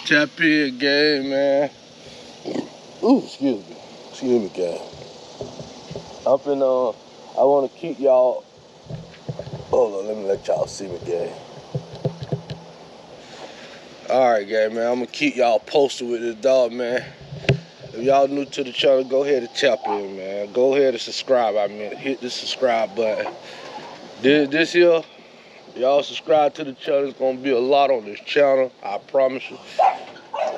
Tap in, gang, man. Ooh, excuse me, gang. Up in I want to keep y'all. Hold on, let me let y'all see me, gang. All right, gang, man. I'm gonna keep y'all posted with this dog, man. If y'all new to the channel, go ahead and tap in, man. Go ahead and subscribe. I mean, hit the subscribe button. This here, y'all subscribe to the channel. It's gonna be a lot on this channel. I promise you.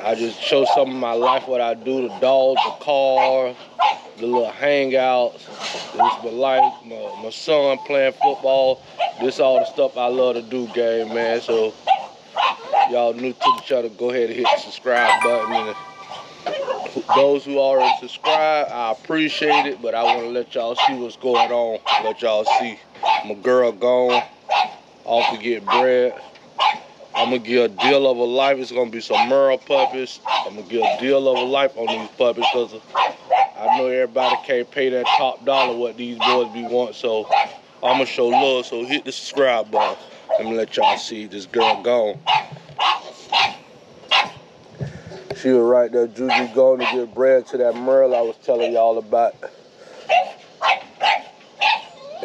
I just show some of my life, what I do, the dogs, the cars, the little hangouts. This is my life, my son playing football. This all the stuff I love to do, gang, man. So y'all new to the channel, go ahead and hit the subscribe button. And those who already subscribed, I appreciate it, but I want to let y'all see what's going on. Let y'all see my girl gone off to get bread. I'm going to give a deal of a life. It's going to be some Merle puppies. I'm going to give a deal of a life on these puppies because I know everybody can't pay that top dollar what these boys be want. So I'm going to show love. So hit the subscribe button. Let me let y'all see this girl gone. She was right there, Juju, going to get bread to that Merle I was telling y'all about.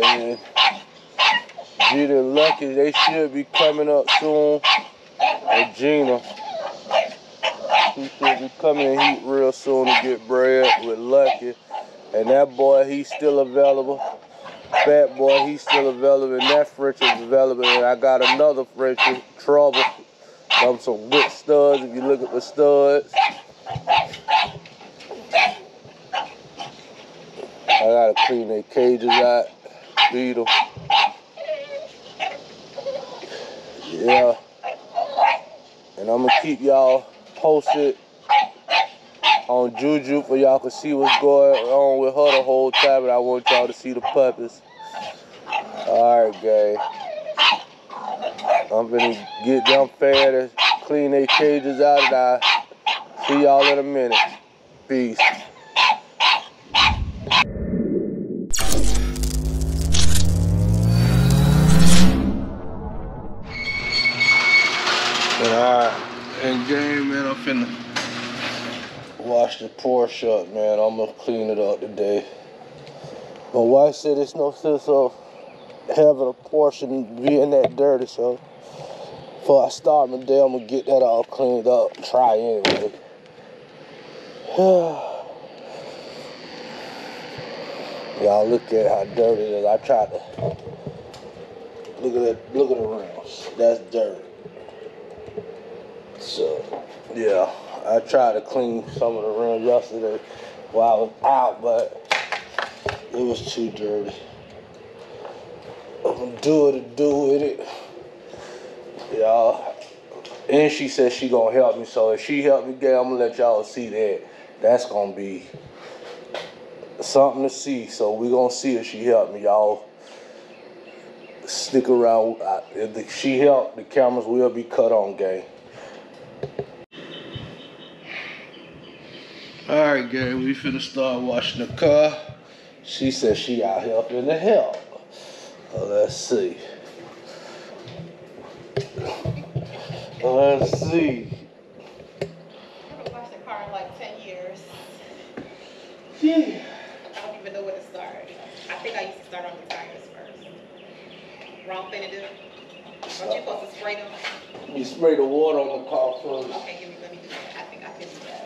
And Gina and Lucky, they should be coming up soon. And Gina, she should be coming in heat real soon to get bread with Lucky. And that boy, he's still available. Fat boy, he's still available. And that French is available. And I got another French, Trouble. Some good studs, if you look at the studs. I gotta clean their cages out, feed them. Yeah. And I'm gonna keep y'all posted on Juju for y'all can see what's going on with her the whole time, and I want y'all to see the puppies. Alright, gang. I'm gonna get them fed and clean their cages out, and I'll see y'all in a minute. Peace. Alright, and game, man, I'm finna wash the Porsche up, man. I'm gonna clean it up today. My wife said there's no sense of having a Porsche and being that dirty, so before I start my day, I'm gonna get that all cleaned up. Try anyway. Y'all look at how dirty it is. I tried to look at the rims. That's dirty. So yeah, I tried to clean some of the rims yesterday while I was out, but it was too dirty. I'm gonna do what to do with it. Y'all, and she said she gonna help me, so if she help me, gang, I'm gonna let y'all see that. That's gonna be something to see, so we gonna see if she help me, y'all. Stick around. If she help, the cameras will be cut on, gang. Alright, gang, we finna start washing the car. She said she out helping to help. Well, let's see. Let's see. I haven't washed the car in like 10 years. Yeah. I don't even know where to start. I think I used to start on the tires first. Wrong thing to do. Aren't you supposed to spray them? You spray the water on the car first. Okay, let me do that. I think I can do that.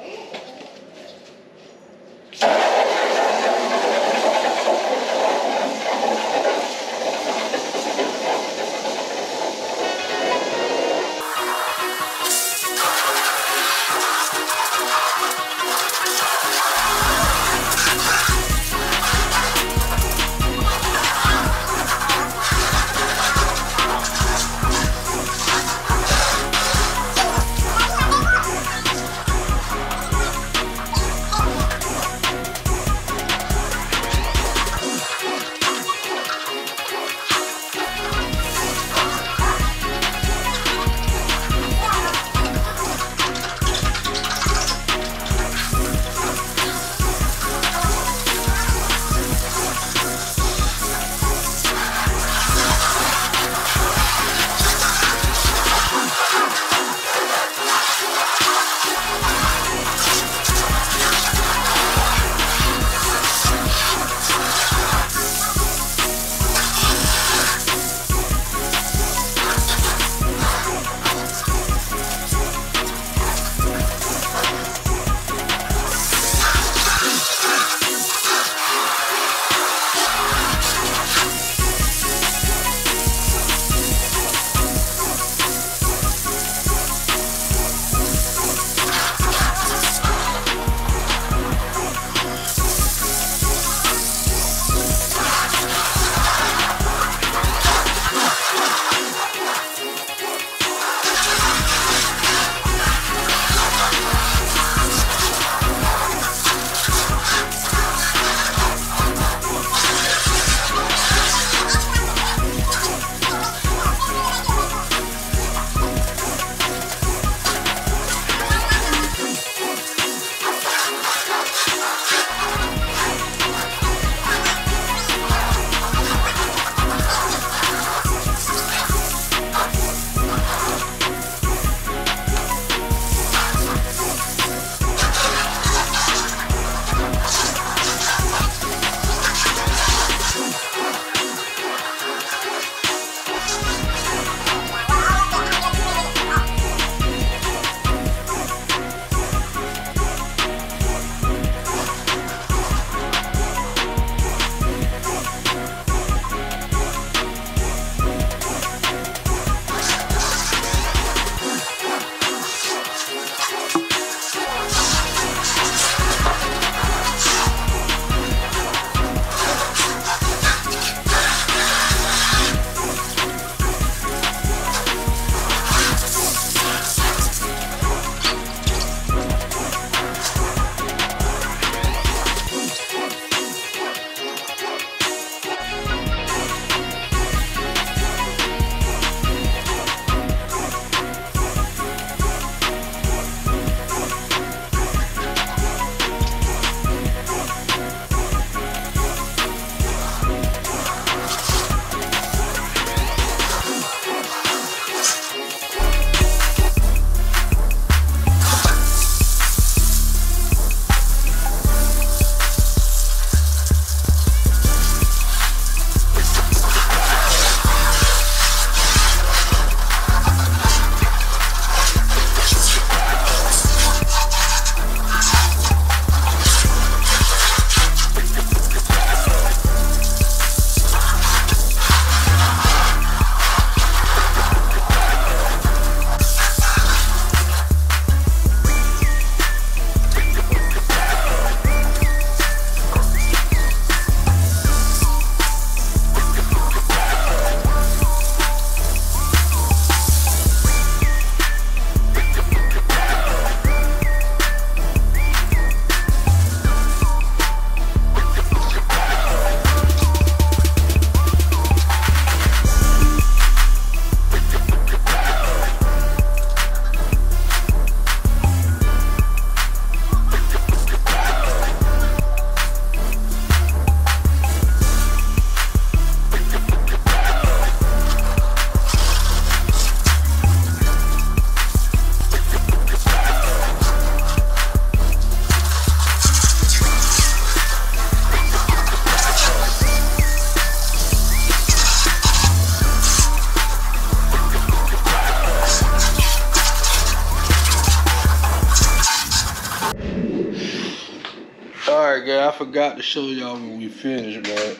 guys, I forgot to show y'all when we finished, man.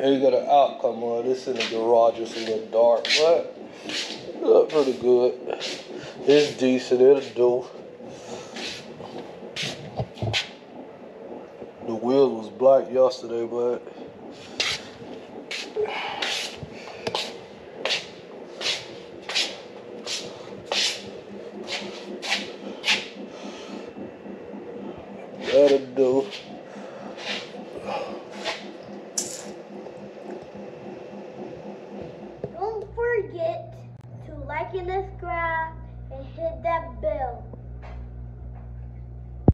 Ain't got an outcome on this in the garage. It's a little dark, but it look pretty good. It's decent. It'll do. The wheel was black yesterday, but that'll do. Don't forget to like and subscribe and hit that bell.